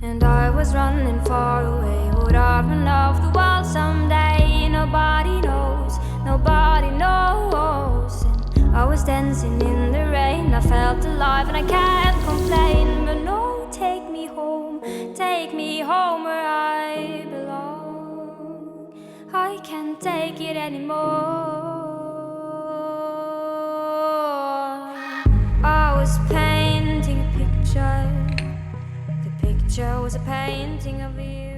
And I was running far away. Would I run off the world someday? Nobody knows, nobody knows. And I was dancing in the rain. I felt alive and I can't complain. But no, take me home where I belong. I can't take it anymore. I was painting a picture. The picture was a painting of you.